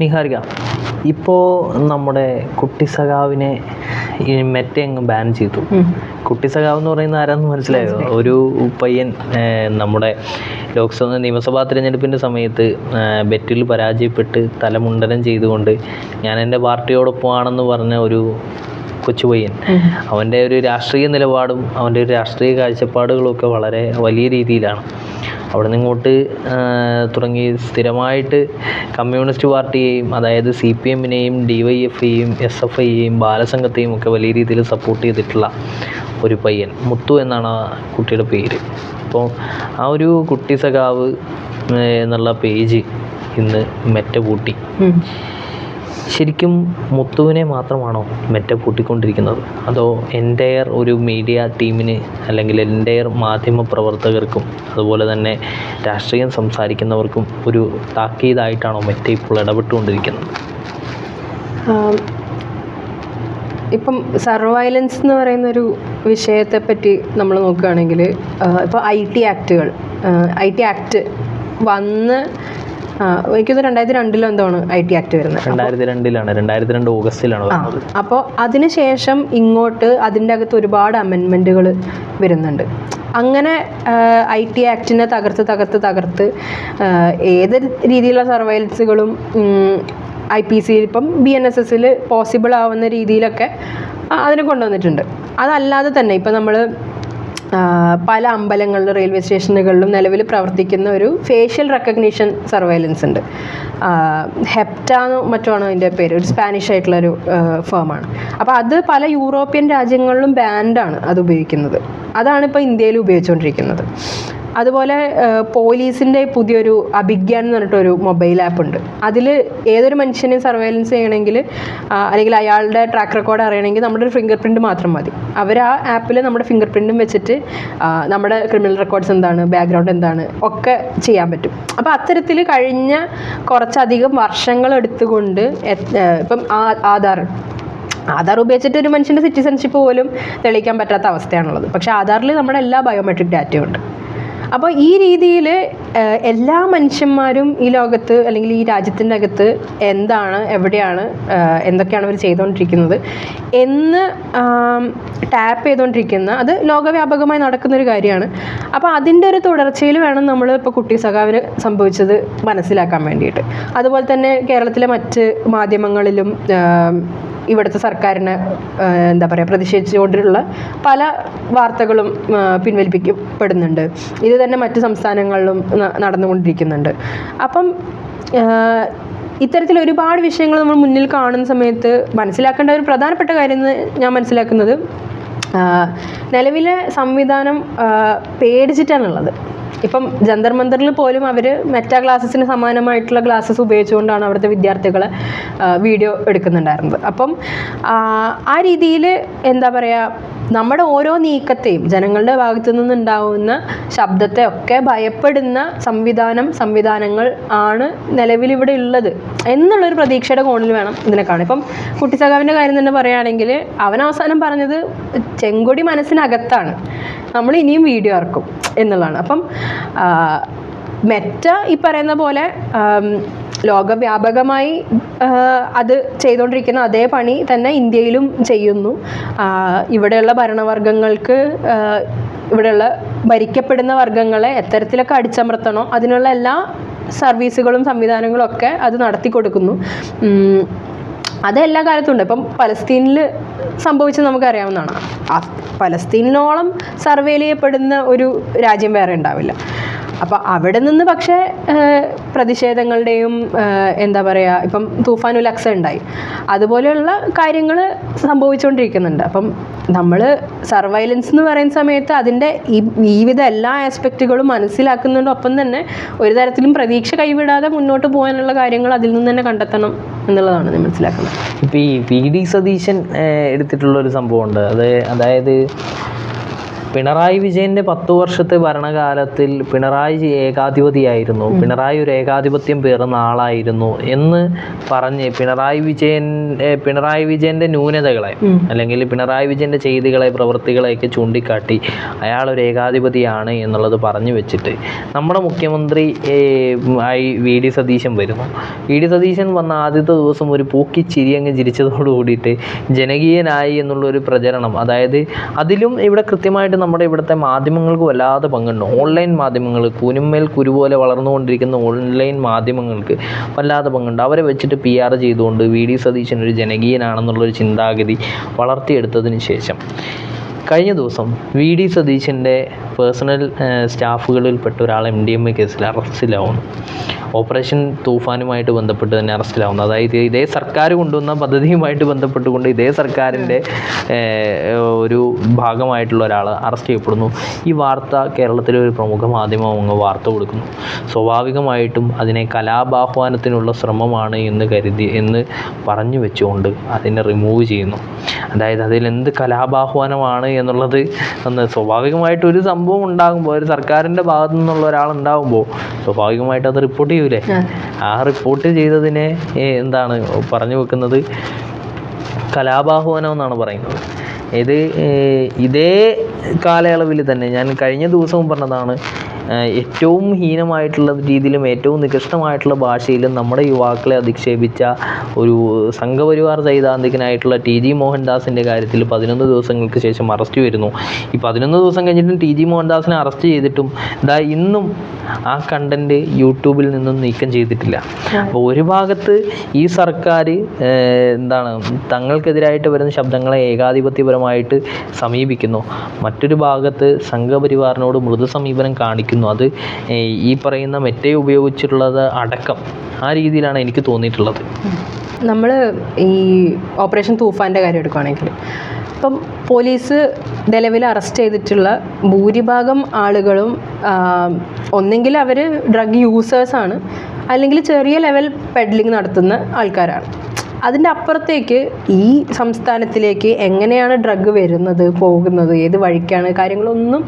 നിഹാരിക, ഇപ്പോൾ നമ്മുടെ കുട്ടി സഖാവിനെ ഈ മെറ്റ അങ്ങ് ബാൻ ചെയ്തു. കുട്ടി സഖാവ് എന്ന് പറയുന്ന ആരാന്ന് മനസ്സിലായോ? ഒരു പയ്യൻ നമ്മുടെ നിയമസഭാ തിരഞ്ഞെടുപ്പിൻ്റെ സമയത്ത് ബെറ്റിൽ പരാജയപ്പെട്ട് തലമുണ്ടനം ചെയ്തുകൊണ്ട് ഞാൻ എൻ്റെ പാർട്ടിയോടൊപ്പമാണെന്ന് പറഞ്ഞ ഒരു കൊച്ചു പയ്യൻ. അവൻ്റെ ഒരു രാഷ്ട്രീയ നിലപാടും അവൻ്റെ ഒരു രാഷ്ട്രീയ കാഴ്ചപ്പാടുകളും ഒക്കെ വളരെ വലിയ രീതിയിലാണ്. അവിടെ നിന്ന് ഇങ്ങോട്ട് തുടങ്ങി സ്ഥിരമായിട്ട് കമ്മ്യൂണിസ്റ്റ് പാർട്ടിയെയും, അതായത് CPM-നെയും DYF-യെയും SFI-യെയും ബാലസംഘത്തെയും ഒക്കെ വലിയ രീതിയിൽ സപ്പോർട്ട് ചെയ്തിട്ടുള്ള ഒരു പയ്യൻ, മുത്തു എന്നാണ് ആ കുട്ടിയുടെ പേര്. അപ്പോൾ ആ ഒരു കുട്ടി സഖാവ് എന്നുള്ള പേജ് ഇന്ന് മെറ്റ പൂട്ടി. ശരിക്കും മുത്തുവിനെ മാത്രമാണോ മെറ്റ പൂട്ടിക്കൊണ്ടിരിക്കുന്നത്, അതോ എൻ്റയർ ഒരു മീഡിയ ടീമിന് അല്ലെങ്കിൽ എൻ്റയർ മാധ്യമ പ്രവർത്തകർക്കും അതുപോലെ തന്നെ രാഷ്ട്രീയം സംസാരിക്കുന്നവർക്കും ഒരു താക്കീതായിട്ടാണോ മെറ്റ ഇപ്പോൾ ഇടപെട്ടുകൊണ്ടിരിക്കുന്നത്? ഇപ്പം സർവൈലൻസ് എന്ന് പറയുന്നൊരു വിഷയത്തെപ്പറ്റി നമ്മൾ നോക്കുകയാണെങ്കിൽ ഇപ്പോൾ IT ആക്ട് വന്ന് എനിക്കത് 2002 എന്താണ് IT ആക്ട് വരുന്നത്. 2002 ഓഗസ്റ്റിലാണ് വരുന്നത്. അപ്പോൾ അതിനുശേഷം ഇങ്ങോട്ട് അതിൻ്റെ അകത്ത് ഒരുപാട് അമെൻമെൻറ്റുകൾ വരുന്നുണ്ട്. അങ്ങനെ IT ആക്ടിനെ തകർത്ത് ഏത് രീതിയിലുള്ള സർവൈലൻസുകളും IPC ഇപ്പം BNSS പോസിബിൾ ആവുന്ന രീതിയിലൊക്കെ അതിനെ കൊണ്ടുവന്നിട്ടുണ്ട്. അതല്ലാതെ തന്നെ ഇപ്പം നമ്മൾ പല അമ്പലങ്ങളിലും റെയിൽവേ സ്റ്റേഷനുകളിലും നിലവിൽ പ്രവർത്തിക്കുന്ന ഒരു ഫേഷ്യൽ റെക്കഗ്നീഷൻ സർവൈലൻസ് ഉണ്ട്. ഹെപ്റ്റാന്നോ മറ്റോ ആണ് അതിൻ്റെ പേര്. ഒരു സ്പാനിഷ് ആയിട്ടുള്ളൊരു ഫേമാണ്. അപ്പോൾ അത് പല യൂറോപ്യൻ രാജ്യങ്ങളിലും ബാൻഡാണ് അത് ഉപയോഗിക്കുന്നത്. അതാണ് ഇപ്പോൾ ഇന്ത്യയിൽ ഉപയോഗിച്ചുകൊണ്ടിരിക്കുന്നത്. അതുപോലെ പോലീസിൻ്റെ പുതിയൊരു അഭിഗ്യാൻ എന്ന് പറഞ്ഞിട്ടൊരു മൊബൈൽ ആപ്പ് ഉണ്ട്. അതിൽ ഏതൊരു മനുഷ്യനെ സർവൈലൻസ് ചെയ്യണമെങ്കിൽ അല്ലെങ്കിൽ അയാളുടെ ട്രാക്ക് റെക്കോർഡ് അറിയണമെങ്കിൽ നമ്മുടെ ഒരു ഫിംഗർ പ്രിൻറ്റ് മാത്രം മതി. അവർ ആ ആപ്പിൽ നമ്മുടെ ഫിംഗർ പ്രിൻറ്റും വെച്ചിട്ട് നമ്മുടെ ക്രിമിനൽ റെക്കോർഡ്സ് എന്താണ്, ബാക്ക്ഗ്രൗണ്ട് എന്താണ് ഒക്കെ ചെയ്യാൻ പറ്റും. അപ്പോൾ അത്തരത്തിൽ കഴിഞ്ഞ കുറച്ചധികം വർഷങ്ങൾ എടുത്തുകൊണ്ട് ഇപ്പം ആധാർ ഉപയോഗിച്ചിട്ട് ഒരു മനുഷ്യൻ്റെ സിറ്റിസൺഷിപ്പ് പോലും തെളിയിക്കാൻ പറ്റാത്ത അവസ്ഥയാണുള്ളത്. പക്ഷേ ആധാറിൽ നമ്മുടെ എല്ലാ ബയോമെട്രിക് ഡാറ്റയും ഉണ്ട്. അപ്പോൾ ഈ രീതിയിൽ എല്ലാ മനുഷ്യന്മാരും ഈ ലോകത്ത് അല്ലെങ്കിൽ ഈ രാജ്യത്തിൻ്റെ അകത്ത് എന്താണ്, എവിടെയാണ്, എന്തൊക്കെയാണ് അവർ ചെയ്തുകൊണ്ടിരിക്കുന്നത് എന്ന് ടാപ്പ് ചെയ്തുകൊണ്ടിരിക്കുന്ന അത് ലോകവ്യാപകമായി നടക്കുന്നൊരു കാര്യമാണ്. അപ്പോൾ അതിൻ്റെ ഒരു തുടർച്ചയിൽ വേണം നമ്മൾ ഇപ്പോൾ കുട്ടി സഖാവിന് സംഭവിച്ചത് മനസ്സിലാക്കാൻ വേണ്ടിയിട്ട്. അതുപോലെ തന്നെ കേരളത്തിലെ മറ്റ് മാധ്യമങ്ങളിലും ഇവിടുത്തെ സർക്കാരിനെ പ്രതിഷേധിച്ചുകൊണ്ടുള്ള പല വാർത്തകളും പിൻവലിപ്പിക്കപ്പെടുന്നുണ്ട്. ഇത് തന്നെ മറ്റ് സംസ്ഥാനങ്ങളിലും നടന്നുകൊണ്ടിരിക്കുന്നുണ്ട്. അപ്പം ഇത്തരത്തിൽ ഒരുപാട് വിഷയങ്ങൾ നമ്മൾ മുന്നിൽ കാണുന്ന സമയത്ത് മനസ്സിലാക്കേണ്ട ഒരു പ്രധാനപ്പെട്ട കാര്യം എന്ന് ഞാൻ മനസ്സിലാക്കുന്നത്, നിലവിലെ സംവിധാനം പേടിച്ചിട്ടാണുള്ളത്. ഇപ്പം ജന്തർ മന്ദറിൽ പോലും അവർ മെറ്റാ ക്ലാസ്സസിന് സമാനമായിട്ടുള്ള ക്ലാസ്സസ് ഉപയോഗിച്ചുകൊണ്ടാണ് അവിടുത്തെ വിദ്യാർത്ഥികളെ വീഡിയോ എടുക്കുന്നുണ്ടായിരുന്നത്. അപ്പം ആ രീതിയിൽ നമ്മുടെ ഓരോ നീക്കത്തെയും ജനങ്ങളുടെ ഭാഗത്തു നിന്നുണ്ടാവുന്ന ശബ്ദത്തെ ഒക്കെ ഭയപ്പെടുന്ന സംവിധാനങ്ങൾ ആണ് നിലവിലിവിടെ ഉള്ളത് എന്നുള്ളൊരു പ്രതീക്ഷയുടെ കോണിൽ വേണം ഇതിനെ കാണാൻ. ഇപ്പം കുട്ടി സഖാവിൻ്റെ കാര്യം തന്നെ പറയുകയാണെങ്കിൽ അവൻ അവസാനം പറഞ്ഞത് ചെങ്കൊടി മനസ്സിനകത്താണ്, നമ്മൾ ഇനിയും വീഡിയോ ഇറക്കും എന്നുള്ളതാണ്. അപ്പം മെറ്റ ഈ പറയുന്ന പോലെ ലോകവ്യാപകമായി അത് ചെയ്തുകൊണ്ടിരിക്കുന്ന അതേ പണി തന്നെ ഇന്ത്യയിലും ചെയ്യുന്നു. ഇവിടെയുള്ള ഭരണവർഗങ്ങൾക്ക്, ഇവിടെയുള്ള ഭരിക്കപ്പെടുന്ന വർഗങ്ങളെ എത്തരത്തിലൊക്കെ അടിച്ചമർത്തണോ അതിനുള്ള എല്ലാ സർവീസുകളും സംവിധാനങ്ങളും ഒക്കെ അത് നടത്തി കൊടുക്കുന്നു. അത് എല്ലാ കാലത്തും ഉണ്ട്. ഇപ്പം പലസ്തീനിൽ സംഭവിച്ചത് നമുക്കറിയാവുന്നതാണ്. പലസ്തീനോളം സർവേൽ ചെയ്യപ്പെടുന്ന ഒരു രാജ്യം വേറെ ഉണ്ടാവില്ല. അപ്പോൾ അവിടെ നിന്ന് പക്ഷേ പ്രതിഷേധങ്ങളുടെയും ഇപ്പം തൂഫാനുൽ അക്സ ഉണ്ടായി, അതുപോലെയുള്ള കാര്യങ്ങൾ സംഭവിച്ചുകൊണ്ടിരിക്കുന്നുണ്ട്. അപ്പം നമ്മൾ സർവൈലൻസ് എന്ന് പറയുന്ന സമയത്ത് അതിൻ്റെ വിവിധ എല്ലാ ആസ്പെക്റ്റുകളും മനസ്സിലാക്കുന്നുണ്ട്. ഒപ്പം തന്നെ ഒരു തരത്തിലും പ്രതീക്ഷ കൈവിടാതെ മുന്നോട്ട് പോകാനുള്ള കാര്യങ്ങൾ അതിൽ നിന്ന് തന്നെ കണ്ടെത്തണം എന്നുള്ളതാണ് ഞാൻ മനസ്സിലാക്കുന്നത്. ഇപ്പോൾ ഈ VD സതീശൻ എടുത്തിട്ടുള്ളൊരു സംഭവമുണ്ട്. അതായത് പിണറായി വിജയൻ്റെ 10 വർഷത്തെ ഭരണകാലത്തിൽ പിണറായി ഏകാധിപതിയായിരുന്നു, പിണറായി ഒരു ഏകാധിപത്യം പേറുന്ന ആളായിരുന്നു എന്ന് പറഞ്ഞ് പിണറായി വിജയൻ്റെ ന്യൂനതകളെ അല്ലെങ്കിൽ പിണറായി വിജയൻ്റെ ചെയ്തികളെ പ്രവൃത്തികളെയൊക്കെ ചൂണ്ടിക്കാട്ടി അയാൾ ഒരു ഏകാധിപതിയാണ് എന്നുള്ളത് പറഞ്ഞു വെച്ചിട്ട് നമ്മുടെ മുഖ്യമന്ത്രി ആയി വി.ഡി. സതീശൻ വരുന്നു. വി.ഡി. സതീശൻ വന്ന ആദ്യത്തെ ദിവസം ഒരു പൂക്കിച്ചിരി അങ്ങ് ചിരിച്ചതോട് കൂടിയിട്ട് ജനകീയനായി എന്നുള്ളൊരു പ്രചരണം, അതായത് അതിലും ഇവിടെ കൃത്യമായിട്ട് നമ്മുടെ ഇവിടുത്തെ മാധ്യമങ്ങൾക്ക് വല്ലാതെ പങ്കുണ്ട്. ഓൺലൈൻ മാധ്യമങ്ങൾ, കൂനുമേൽ കുരുപോലെ വളർന്നുകൊണ്ടിരിക്കുന്ന ഓൺലൈൻ മാധ്യമങ്ങൾക്ക് വല്ലാതെ പങ്കുണ്ട്. അവരെ വെച്ചിട്ട് PR ചെയ്തുകൊണ്ട് വി.ഡി. സതീശൻ ഒരു ജനകീയനാണെന്നുള്ളൊരു ചിന്താഗതി വളർത്തിയെടുത്തതിന് ശേഷം കഴിഞ്ഞ ദിവസം വി.ഡി. സതീശൻ്റെ പേഴ്സണൽ സ്റ്റാഫുകളിൽപ്പെട്ട ഒരാൾ MDMA കേസിൽ അറസ്റ്റിലാവുന്നു. ഓപ്പറേഷൻ തൂഫാനുമായിട്ട് ബന്ധപ്പെട്ട് തന്നെ അറസ്റ്റിലാവുന്നു. അതായത് ഇതേ സർക്കാർ കൊണ്ടുവന്ന പദ്ധതിയുമായിട്ട് ബന്ധപ്പെട്ടുകൊണ്ട് ഇതേ സർക്കാരിൻ്റെ ഒരു ഭാഗമായിട്ടുള്ള ഒരാൾ അറസ്റ്റ് ചെയ്യപ്പെടുന്നു. ഈ വാർത്ത കേരളത്തിലെ ഒരു പ്രമുഖ മാധ്യമം അങ്ങ് വാർത്ത കൊടുക്കുന്നു. സ്വാഭാവികമായിട്ടും അതിനെ കലാപാഹ്വാനത്തിനുള്ള ശ്രമമാണ് എന്ന് പറഞ്ഞു വെച്ചുകൊണ്ട് അതിനെ റിമൂവ് ചെയ്യുന്നു. അതായത് അതിലെന്ത് കലാപാഹ്വാനമാണ് എന്നുള്ളത് സ്വാഭാവികമായിട്ട് ഒരു സംഭവം ഉണ്ടാകുമ്പോൾ, ഒരു സർക്കാരിൻ്റെ ഭാഗത്തു നിന്നുള്ള ഒരാളുണ്ടാകുമ്പോൾ സ്വാഭാവികമായിട്ട് അത് റിപ്പോർട്ട് ചെയ്യൂലേ. ആ റിപ്പോർട്ട് ചെയ്തതിനെ എന്താണ് പറഞ്ഞു വെക്കുന്നത്, കലാപാഹ്വാനം എന്നാണ് പറയുന്നത്. ഇതേ കാലയളവിൽ തന്നെ ഞാൻ കഴിഞ്ഞ ദിവസവും പറഞ്ഞതാണ്, ഏറ്റവും ഹീനമായിട്ടുള്ള രീതിയിലും ഏറ്റവും നികൃഷ്ടമായിട്ടുള്ള ഭാഷയിലും നമ്മുടെ യുവാക്കളെ അധിക്ഷേപിച്ച ഒരു സംഘപരിവാർ സൈദ്ധാന്തികനായിട്ടുള്ള TG മോഹൻദാസിൻ്റെ കാര്യത്തിൽ 11 ദിവസങ്ങൾക്ക് ശേഷം അറസ്റ്റ് വരുന്നു. ഈ 11 ദിവസം കഴിഞ്ഞിട്ടും TG മോഹൻദാസിനെ അറസ്റ്റ് ചെയ്തിട്ടും ഇന്നും ആ കണ്ടന്റ് യൂട്യൂബിൽ നിന്നും നീക്കം ചെയ്തിട്ടില്ല. അപ്പോൾ ഒരു ഭാഗത്ത് ഈ സർക്കാർ തങ്ങൾക്കെതിരായിട്ട് വരുന്ന ശബ്ദങ്ങളെ ഏകാധിപത്യപരമായിട്ട് സമീപിക്കുന്നു, മറ്റൊരു ഭാഗത്ത് സംഘപരിവാറിനോട് മൃദു സമീപനം കാണിക്കുന്നു. അത് ഈ പറയുന്ന മെറ്റ ഉപയോഗിച്ചിട്ടുള്ളത് അടക്കം ആ രീതിയിലാണ് എനിക്ക് തോന്നിയിട്ടുള്ളത്. നമ്മൾ ഈ ഓപ്പറേഷൻ തൂഫാൻ്റെ കാര്യം എടുക്കുകയാണെങ്കിൽ ഇപ്പം പോലീസ് നിലവിൽ അറസ്റ്റ് ചെയ്തിട്ടുള്ള ഭൂരിഭാഗം ആളുകളും ഒന്നെങ്കിൽ അവർ ഡ്രഗ് യൂസേഴ്സാണ്, അല്ലെങ്കിൽ ചെറിയ ലെവൽ പെഡ്ലിംഗ് നടത്തുന്ന ആൾക്കാരാണ്. അതിൻ്റെ അപ്പുറത്തേക്ക് ഈ സംസ്ഥാനത്തിലേക്ക് എങ്ങനെയാണ് ഡ്രഗ് വരുന്നത്, പോകുന്നത്, ഏത് വഴിക്കാണ്, കാര്യങ്ങളൊന്നും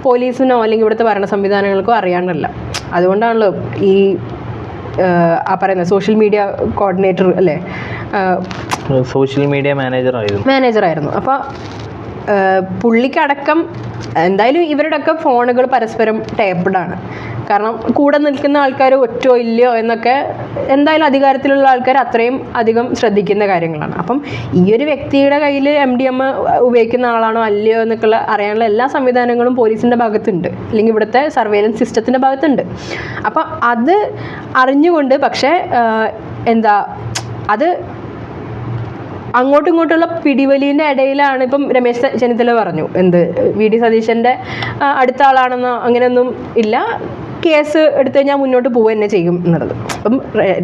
പോലീസിനോ അല്ലെങ്കിൽ ഇവിടുത്തെ ഭരണ സംവിധാനങ്ങൾക്കോ അറിയാനല്ല. അതുകൊണ്ടാണല്ലോ ഈ പറയുന്ന സോഷ്യൽ മീഡിയ കോർഡിനേറ്റർ അല്ലേ, സോഷ്യൽ മീഡിയ മാനേജറായിരുന്നു. അപ്പോൾ പുള്ളിക്കടക്കം എന്തായാലും ഇവരുടെയൊക്കെ ഫോണുകൾ പരസ്പരം ടേപ്പ്ഡാണ്. കാരണം കൂടെ നിൽക്കുന്ന ആൾക്കാർ ഒറ്റോ ഇല്ലയോ എന്നൊക്കെ എന്തായാലും അധികാരത്തിലുള്ള ആൾക്കാർ അത്രയും അധികം ശ്രദ്ധിക്കുന്ന കാര്യങ്ങളാണ്. അപ്പം ഈ ഒരു വ്യക്തിയുടെ കയ്യിൽ MDMA ഉപയോഗിക്കുന്ന ആളാണോ അല്ലയോ എന്നൊക്കെയുള്ള അറിയാനുള്ള എല്ലാ സംവിധാനങ്ങളും പോലീസിൻ്റെ ഭാഗത്തുണ്ട്, അല്ലെങ്കിൽ ഇവിടുത്തെ സർവൈലൻസ് സിസ്റ്റത്തിൻ്റെ ഭാഗത്തുണ്ട്. അപ്പം അത് അറിഞ്ഞുകൊണ്ട് പക്ഷേ അത് അങ്ങോട്ടും ഇങ്ങോട്ടുള്ള പിടിവലിൻ്റെ ഇടയിലാണ് ഇപ്പം രമേശ് ചെന്നിത്തല പറഞ്ഞു വി.ഡി. സതീശൻ്റെ അടുത്ത ആളാണെന്നോ അങ്ങനെയൊന്നും ഇല്ല, കേസ് എടുത്ത് കഴിഞ്ഞാൽ മുന്നോട്ട് പോവുക തന്നെ ചെയ്യും എന്നുള്ളത്. അപ്പം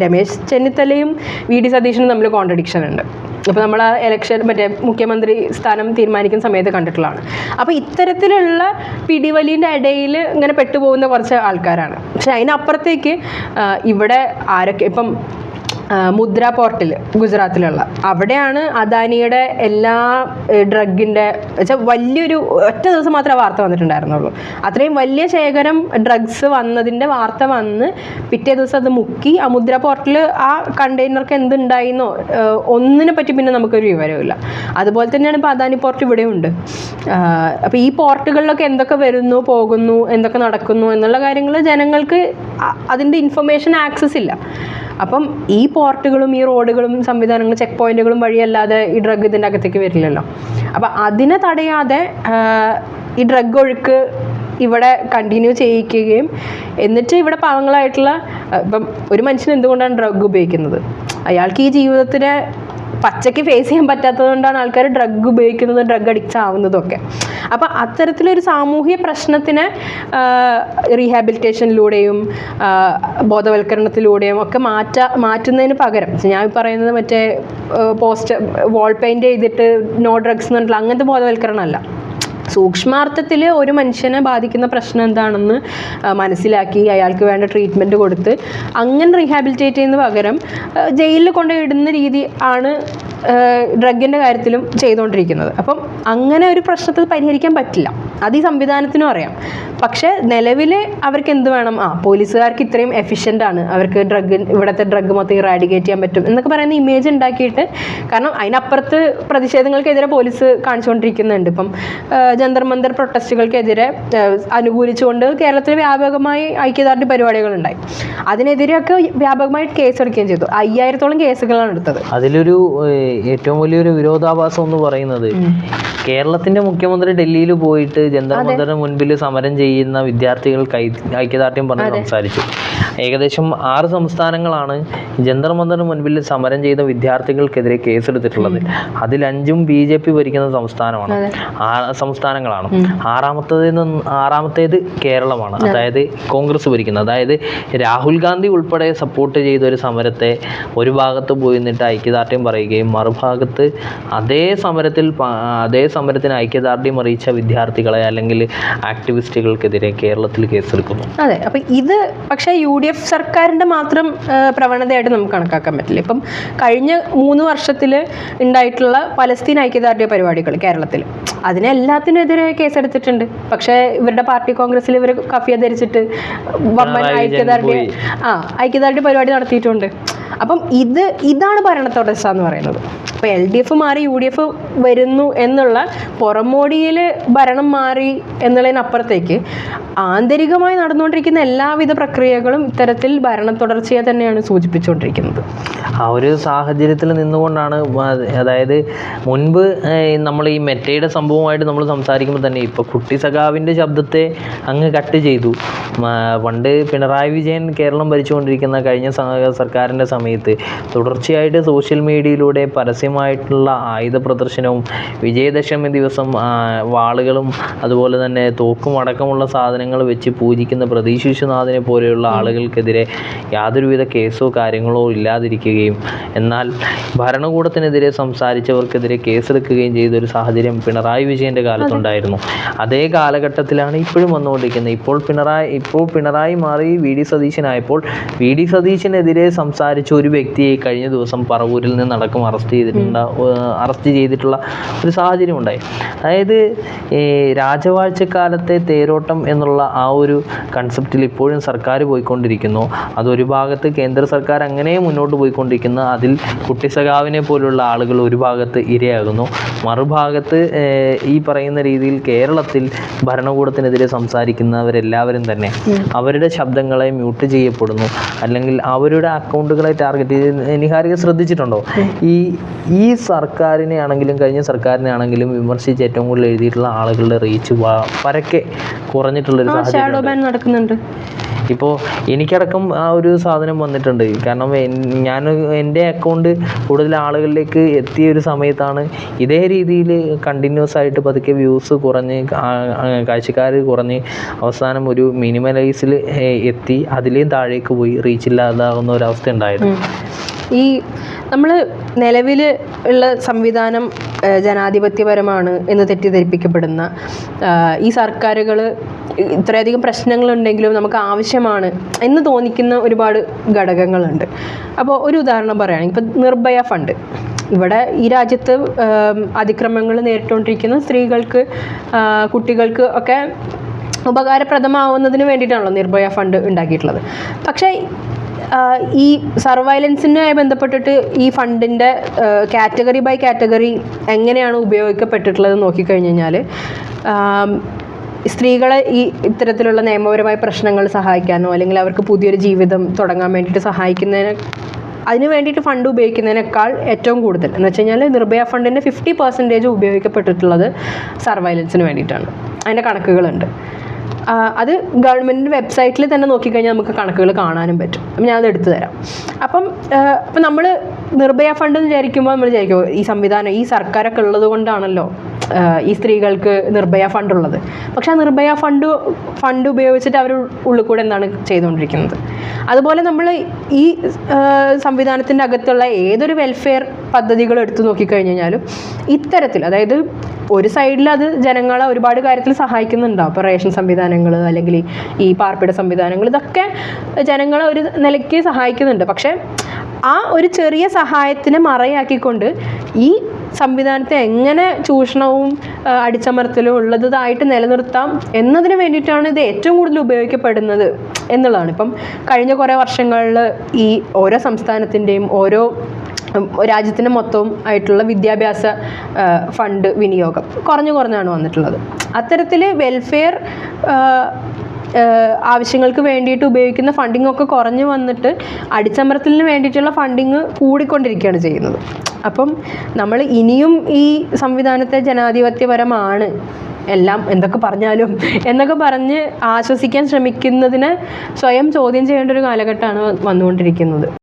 രമേശ് ചെന്നിത്തലയും വി.ഡി. സതീശനും തമ്മിൽ കോൺട്രഡിക്ഷൻ ഉണ്ട്. അപ്പോൾ നമ്മൾ ആ ഇലക്ഷൻ മുഖ്യമന്ത്രി സ്ഥാനം തീരുമാനിക്കുന്ന സമയത്ത് കണ്ടിട്ടുള്ളതാണ്. അപ്പോൾ ഇത്തരത്തിലുള്ള പിടിവലിൻ്റെ ഇടയിൽ ഇങ്ങനെ പെട്ടുപോകുന്ന കുറച്ച് ആൾക്കാരാണ്. പക്ഷെ അതിനപ്പുറത്തേക്ക് ഇവിടെ ആരൊക്കെ ഇപ്പം മുദ്ര പോർട്ടിൽ ഗുജറാത്തിലുള്ള അവിടെയാണ് അദാനിയുടെ എല്ലാ ഡ്രഗിൻ്റെ വലിയൊരു ഒറ്റ ദിവസം മാത്രമേ വാർത്ത വന്നിട്ടുണ്ടായിരുന്നുള്ളൂ. അത്രയും വലിയ ശേഖരം ഡ്രഗ്സ് വന്നതിൻ്റെ വാർത്ത വന്ന് പിറ്റേ ദിവസം അത് മുക്കി ആ മുദ്ര പോർട്ടിൽ ആ കണ്ടെയ്നർക്ക് എന്തുണ്ടായിരുന്നോ ഒന്നിനെ പറ്റി പിന്നെ നമുക്കൊരു വിവരമില്ല. അതുപോലെ തന്നെയാണ് ഇപ്പോൾ അദാനി പോർട്ട് ഇവിടെയുണ്ട്. അപ്പോൾ ഈ പോർട്ടുകളിലൊക്കെ എന്തൊക്കെ വരുന്നു, പോകുന്നു, എന്തൊക്കെ നടക്കുന്നു എന്നുള്ള കാര്യങ്ങൾ ജനങ്ങൾക്ക് അതിൻ്റെ ഇൻഫർമേഷൻ ആക്സസ് ഇല്ല. അപ്പം ഈ പോർട്ടുകളും ഈ റോഡുകളും സംവിധാനങ്ങളും ചെക്ക് പോയിന്റുകളും വഴിയല്ലാതെ ഈ ഡ്രഗ് ഇതിൻ്റെ അകത്തേക്ക് വരില്ലല്ലോ. അപ്പം അതിനെ തടയാതെ ഈ ഡ്രഗ് ഒഴുക്ക് ഇവിടെ കണ്ടിന്യൂ ചെയ്യിക്കുകയും എന്നിട്ട് ഇവിടെ പാവങ്ങളായിട്ടുള്ള ഇപ്പം ഒരു മനുഷ്യൻ എന്തുകൊണ്ടാണ് ഡ്രഗ് ഉപയോഗിക്കുന്നത്, അയാൾക്ക് ഈ ജീവിതത്തിനെ പച്ചയ്ക്ക് ഫേസ് ചെയ്യാൻ പറ്റാത്തത് കൊണ്ടാണ് ആൾക്കാർ ഡ്രഗ് ഉപയോഗിക്കുന്നതും ഡ്രഗ് അഡിക്റ്റ് ആവുന്നതും ഒക്കെ. അപ്പം അത്തരത്തിലൊരു സാമൂഹ്യ പ്രശ്നത്തിനെ റീഹാബിലിറ്റേഷനിലൂടെയും ബോധവൽക്കരണത്തിലൂടെയും ഒക്കെ മാറ്റുന്നതിന് പകരം ഞാൻ പറയുന്നത് മറ്റേ വാൾ പെയിൻറ് ചെയ്തിട്ട് നോ ഡ്രഗ്സ് എന്ന് പറഞ്ഞിട്ടുള്ള അങ്ങനത്തെ ബോധവൽക്കരണമല്ല. സൂക്ഷ്മാർത്ഥത്തിൽ ഒരു മനുഷ്യനെ ബാധിക്കുന്ന പ്രശ്നം എന്താണെന്ന് മനസ്സിലാക്കി അയാൾക്ക് വേണ്ട ട്രീറ്റ്മെൻറ്റ് കൊടുത്ത് അങ്ങനെ റീഹാബിലിറ്റേറ്റ് ചെയ്യുന്ന പകരം ജയിലിൽ കൊണ്ടുപോയിടുന്ന രീതി ആണ് ഡ്രഗിൻ്റെ കാര്യത്തിലും ചെയ്തുകൊണ്ടിരിക്കുന്നത്. അപ്പം അങ്ങനെ ഒരു പ്രശ്നത്തിൽ പരിഹരിക്കാൻ പറ്റില്ല. അത് ഈ സംവിധാനത്തിനും അറിയാം. പക്ഷേ നിലവിൽ അവർക്ക് എന്ത് വേണം, പോലീസുകാർക്ക് ഇത്രയും എഫിഷ്യൻ്റ് ആണ്, അവർക്ക് ഇവിടുത്തെ ഡ്രഗ് മൊത്തം ഇറാഡിക്കേറ്റ് ചെയ്യാൻ പറ്റും എന്നൊക്കെ പറയുന്ന ഇമേജ് ഉണ്ടാക്കിയിട്ട്, കാരണം അതിനപ്പുറത്ത് പ്രതിഷേധങ്ങൾക്കെതിരെ പോലീസ് കാണിച്ചുകൊണ്ടിരിക്കുന്നുണ്ട്. ഇപ്പം ജന്തർ മന്തർ പ്രൊട്ടസ്റ്റുകൾക്കെതിരെ അനുകൂലിച്ചുകൊണ്ട് കേരളത്തിൽ വ്യാപകമായി ഐക്യദാർഢ്യ പരിപാടികളുണ്ടായി. അതിനെതിരെയൊക്കെ വ്യാപകമായി കേസെടുക്കുകയും ചെയ്തു. 5000-ഓളം കേസുകളാണ് എടുത്തത്. അതിലൊരു ഏറ്റവും വലിയൊരു വിരോധാഭാസം എന്ന് പറയുന്നത്, കേരളത്തിന്റെ മുഖ്യമന്ത്രി ഡൽഹിയിൽ പോയിട്ട് ജന്തർ മന്ദറിന് മുൻപിൽ സമരം ചെയ്യുന്ന വിദ്യാർത്ഥികൾക്ക് ഐക്യദാർഢ്യം പറഞ്ഞ് സംസാരിച്ചു. ഏകദേശം 6 സംസ്ഥാനങ്ങളാണ് ജന്തർ മന്ദറിന് മുൻപിൽ സമരം ചെയ്ത വിദ്യാർത്ഥികൾക്കെതിരെ കേസെടുത്തിട്ടുള്ളത്. അതിൽ 5ഉം BJP ഭരിക്കുന്ന സംസ്ഥാനങ്ങളാണ്. ആറാമത്തേത് കേരളമാണ്, അതായത് കോൺഗ്രസ് ഭരിക്കുന്നത്. അതായത് രാഹുൽ ഗാന്ധി ഉൾപ്പെടെ സപ്പോർട്ട് ചെയ്ത ഒരു സമരത്തെ ഒരു ഭാഗത്ത് പോയി നിന്നിട്ട് ഐക്യദാർഢ്യം പറയുകയും മറുഭാഗത്ത് അതേ സമരത്തിന് ഐക്യദാർഢ്യം അറിയിച്ച വിദ്യാർത്ഥികളെ അല്ലെങ്കിൽ ആക്ടിവിസ്റ്റുകൾക്കെതിരെ കേരളത്തിൽ കേസെടുക്കുന്നു. അതെ, അപ്പം ഇത് പക്ഷേ UDF സർക്കാരിൻ്റെ മാത്രം പ്രവണതയായിട്ട് നമുക്ക് കണക്കാക്കാൻ പറ്റില്ല. ഇപ്പം കഴിഞ്ഞ 3 വർഷത്തിൽ ഉണ്ടായിട്ടുള്ള പലസ്തീൻ ഐക്യദാർഢ്യ പരിപാടികൾ കേരളത്തിൽ, അതിനെല്ലാത്തിനെതിരെ കേസെടുത്തിട്ടുണ്ട്. പക്ഷേ ഇവരുടെ പാർട്ടി കോൺഗ്രസ്സിൽ ഇവർ കഫിയ ധരിച്ചിട്ട് ഐക്യദാർഢ്യ പരിപാടി നടത്തിയിട്ടുണ്ട്. അപ്പം ഇതാണ് ഭരണ തുടർച്ച എന്ന് പറയുന്നത്. അപ്പോൾ LDF മാറി UDF വരുന്നു എന്നുള്ള പുറമോടിയിൽ ഭരണം മാറി എന്നുള്ളതിനപ്പുറത്തേക്ക് ആന്തരികമായി നടന്നുകൊണ്ടിരിക്കുന്ന എല്ലാവിധ പ്രക്രിയകളും ഇത്തരത്തിൽ ഭരണ തുടർച്ചയെ തന്നെയാണ് സൂചിപ്പിച്ചുകൊണ്ടിരിക്കുന്നത്. ആ ഒരു സാഹചര്യത്തിൽ നിന്നുകൊണ്ടാണ്, അതായത് മുൻപ് നമ്മൾ ഈ മെറ്റയുടെ സംഭവമായിട്ട് നമ്മൾ സംസാരിക്കുമ്പോൾ തന്നെ ഇപ്പോൾ കുട്ടി സഖാവിൻ്റെ ശബ്ദത്തെ അങ്ങ് കട്ട് ചെയ്തു. പണ്ട് പിണറായി വിജയൻ കേരളം ഭരിച്ചുകൊണ്ടിരിക്കുന്ന കഴിഞ്ഞ സർക്കാരിൻ്റെ സമയത്ത് തുടർച്ചയായിട്ട് സോഷ്യൽ മീഡിയയിലൂടെ പരസ്യമായിട്ടുള്ള ആയുധ പ്രദർശനവും വിജയദശമി ദിവസം വാളുകളും അതുപോലെ തന്നെ തോക്കും അടക്കമുള്ള സാധനങ്ങൾ വെച്ച് പൂജിക്കുന്ന പ്രതീഷ് വിശ്വനാഥിനെ പോലെയുള്ള ആളുകൾക്കെതിരെ യാതൊരുവിധ കേസോ കാര്യങ്ങളോ ഇല്ലാതിരിക്കുകയും എന്നാൽ ഭരണകൂടത്തിനെതിരെ സംസാരിച്ചവർക്കെതിരെ കേസെടുക്കുകയും ചെയ്തൊരു സാഹചര്യം പിണറായി വിജയൻ്റെ കാലത്തുണ്ടായിരുന്നു. അതേ കാലഘട്ടത്തിലാണ് ഇപ്പോഴും വന്നുകൊണ്ടിരിക്കുന്നത്. ഇപ്പോൾ പിണറായി മാറി VD സതീശനായപ്പോൾ VD സതീശനെതിരെ സംസാരിച്ച ഒരു വ്യക്തിയെ കഴിഞ്ഞ ദിവസം പറവൂരിൽ നിന്നടക്കം അറസ്റ്റ് ചെയ്തിട്ടുള്ള ഒരു സാഹചര്യം ഉണ്ടായി. അതായത് രാജവാഴ്ചക്കാലത്തെ തേരോട്ടം എന്നുള്ള ആ ഒരു കൺസെപ്റ്റിൽ ഇപ്പോഴും സർക്കാർ പോയിക്കൊണ്ടിരിക്കുന്നു. അതൊരു ഭാഗത്ത് കേന്ദ്ര സർക്കാർ അങ്ങനെ മുന്നോട്ട് പോയിക്കൊണ്ടിരിക്കുന്നു. അതിൽ കുട്ടി സഖാവിനെ പോലുള്ള ആളുകൾ ഒരു ഭാഗത്ത് ഇരയാകുന്നു. മറുഭാഗത്ത് ഈ പറയുന്ന രീതിയിൽ കേരളത്തിൽ ഭരണകൂടത്തിനെതിരെ സംസാരിക്കുന്നവരെല്ലാവരും തന്നെ അവരുടെ ശബ്ദങ്ങളെ മ്യൂട്ട് ചെയ്യപ്പെടുന്നു, അല്ലെങ്കിൽ അവരുടെ അക്കൗണ്ടുകളെ ടാർഗറ്റ് ചെയ്ത്. നിഹാരിക ശ്രദ്ധിച്ചിട്ടുണ്ടോ, ഈ സർക്കാരിനെ ആണെങ്കിലും കഴിഞ്ഞ സർക്കാരിനെ ആണെങ്കിലും വിമർശിച്ച് ഏറ്റവും കൂടുതൽ എഴുതിയിട്ടുള്ള ആളുകളുടെ റീച്ച് പരക്കെ കുറഞ്ഞിട്ടുള്ളൊരു സാഹചര്യം നടക്കുന്നുണ്ട്. ഇപ്പോൾ എനിക്കടക്കം ആ ഒരു സാധനം വന്നിട്ടുണ്ട്. കാരണം എൻ്റെ അക്കൗണ്ട് കൂടുതൽ ആളുകളിലേക്ക് എത്തിയ ഒരു സമയത്താണ് ഇതേ രീതിയിൽ കണ്ടിന്യൂസ് ആയിട്ട് പതുക്കെ വ്യൂസ് കുറഞ്ഞ് കാഴ്ചക്കാർ കുറഞ്ഞ് അവസാനം ഒരു മിനിമലൈസിൽ എത്തി അതിലേയും താഴേക്ക് പോയി റീച്ചില്ലാതാകുന്ന ഒരവസ്ഥ ഉണ്ടായിരുന്നു. ഈ നമ്മൾ നിലവിൽ ഉള്ള സംവിധാനം ജനാധിപത്യപരമാണ് എന്ന് തെറ്റിദ്ധരിപ്പിക്കപ്പെടുന്ന ഈ സർക്കാരുകൾ ഇത്രയധികം പ്രശ്നങ്ങളുണ്ടെങ്കിലും നമുക്ക് ആവശ്യമാണ് എന്ന് തോന്നിക്കുന്ന ഒരുപാട് ഘടകങ്ങളുണ്ട്. അപ്പോൾ ഒരു ഉദാഹരണം പറയുകയാണെങ്കിൽ ഇപ്പോൾ നിർഭയ ഫണ്ട്, ഇവിടെ ഈ രാജ്യത്ത് അതിക്രമങ്ങൾ നേരിട്ടുകൊണ്ടിരിക്കുന്ന സ്ത്രീകൾക്ക് കുട്ടികൾക്ക് ഒക്കെ ഉപകാരപ്രദമാവുന്നതിന് വേണ്ടിയിട്ടാണല്ലോ നിർഭയ ഫണ്ട് ഉണ്ടാക്കിയിട്ടുള്ളത്. പക്ഷേ ഈ സർവൈലൻസിനുമായി ബന്ധപ്പെട്ടിട്ട് ഈ ഫണ്ടിൻ്റെ കാറ്റഗറി ബൈ കാറ്റഗറി എങ്ങനെയാണ് ഉപയോഗിക്കപ്പെട്ടിട്ടുള്ളത് നോക്കിക്കഴിഞ്ഞ് കഴിഞ്ഞാൽ സ്ത്രീകളെ ഈ ഇത്തരത്തിലുള്ള നിയമപരമായ പ്രശ്നങ്ങൾ സഹായിക്കാനോ അല്ലെങ്കിൽ അവർക്ക് പുതിയൊരു ജീവിതം തുടങ്ങാൻ വേണ്ടിയിട്ട് സഹായിക്കുന്നതിന് അതിന് വേണ്ടിയിട്ട് ഫണ്ട് ഉപയോഗിക്കുന്നതിനേക്കാൾ ഏറ്റവും കൂടുതൽ എന്ന് വെച്ച് കഴിഞ്ഞാൽ നിർഭയ ഫണ്ടിൻ്റെ 50% ഉപയോഗിക്കപ്പെട്ടിട്ടുള്ളത് സർവൈലൻസിന് വേണ്ടിയിട്ടാണ്. അതിൻ്റെ കണക്കുകളുണ്ട്. അത് ഗവൺമെൻറ്റിൻ്റെ വെബ്സൈറ്റിൽ തന്നെ നോക്കിക്കഴിഞ്ഞാൽ നമുക്ക് കണക്കുകൾ കാണാനും പറ്റും. അപ്പം ഞാനത് എടുത്തു തരാം. അപ്പം നമ്മൾ നിർഭയ ഫണ്ട് എന്ന് വിചാരിക്കുമ്പോൾ നമ്മൾ വിചാരിക്കും ഈ സംവിധാനം ഈ സർക്കാരൊക്കെ ഉള്ളത് കൊണ്ടാണല്ലോ ഈ സ്ത്രീകൾക്ക് നിർഭയ ഫണ്ട് ഉള്ളത്. പക്ഷെ ആ നിർഭയ ഫണ്ട് ഉപയോഗിച്ചിട്ട് അവർ ഉള്ളിൽ കൂടെ എന്താണ് ചെയ്തുകൊണ്ടിരിക്കുന്നത്. അതുപോലെ നമ്മൾ ഈ സംവിധാനത്തിൻ്റെ അകത്തുള്ള ഏതൊരു വെൽഫെയർ പദ്ധതികൾ എടുത്തു നോക്കിക്കഴിഞ്ഞ് കഴിഞ്ഞാലും ഇത്തരത്തിൽ, അതായത് ഒരു സൈഡിൽ അത് ജനങ്ങളെ ഒരുപാട് കാര്യത്തിൽ സഹായിക്കുന്നുണ്ടാവും. ഇപ്പോൾ റേഷൻ സംവിധാനങ്ങൾ അല്ലെങ്കിൽ ഈ പാർപ്പിട സംവിധാനങ്ങൾ, ഇതൊക്കെ ജനങ്ങളെ ഒരു നിലയ്ക്ക് സഹായിക്കുന്നുണ്ട്. പക്ഷേ ആ ഒരു ചെറിയ സഹായത്തിനെ മറയാക്കിക്കൊണ്ട് ഈ സംവിധാനത്തെ എങ്ങനെ ചൂഷണവും അടിച്ചമർത്തലും ഉള്ളതായിട്ട് നിലനിർത്താം എന്നതിന് വേണ്ടിയിട്ടാണ് ഇത് ഏറ്റവും കൂടുതൽ ഉപയോഗിക്കപ്പെടുന്നത് എന്നുള്ളതാണ്. ഇപ്പം കഴിഞ്ഞ കുറേ വർഷങ്ങളിൽ ഈ ഓരോ സംസ്ഥാനത്തിൻ്റെയും ഓരോ രാജ്യത്തിൻ്റെ മൊത്തവും ആയിട്ടുള്ള വിദ്യാഭ്യാസ ഫണ്ട് വിനിയോഗം കുറഞ്ഞാണ് വന്നിട്ടുള്ളത്. അത്തരത്തിൽ വെൽഫെയർ ആവശ്യങ്ങൾക്ക് വേണ്ടിയിട്ട് ഉപയോഗിക്കുന്ന ഫണ്ടിങ് ഒക്കെ കുറഞ്ഞു വന്നിട്ട് അടിച്ചമർത്തലിന് വേണ്ടിയിട്ടുള്ള ഫണ്ടിങ് കൂടിക്കൊണ്ടിരിക്കുകയാണ് ചെയ്യുന്നത്. അപ്പം നമ്മൾ ഇനിയും ഈ സംവിധാനത്തെ ജനാധിപത്യപരമാണ് എല്ലാം എന്തൊക്കെ പറഞ്ഞാലും എന്നൊക്കെ പറഞ്ഞ് ആശ്വസിക്കാൻ ശ്രമിക്കുന്നതിന് സ്വയം ചോദ്യം ചെയ്യേണ്ട ഒരു കാലഘട്ടമാണ് വന്നുകൊണ്ടിരിക്കുന്നത്.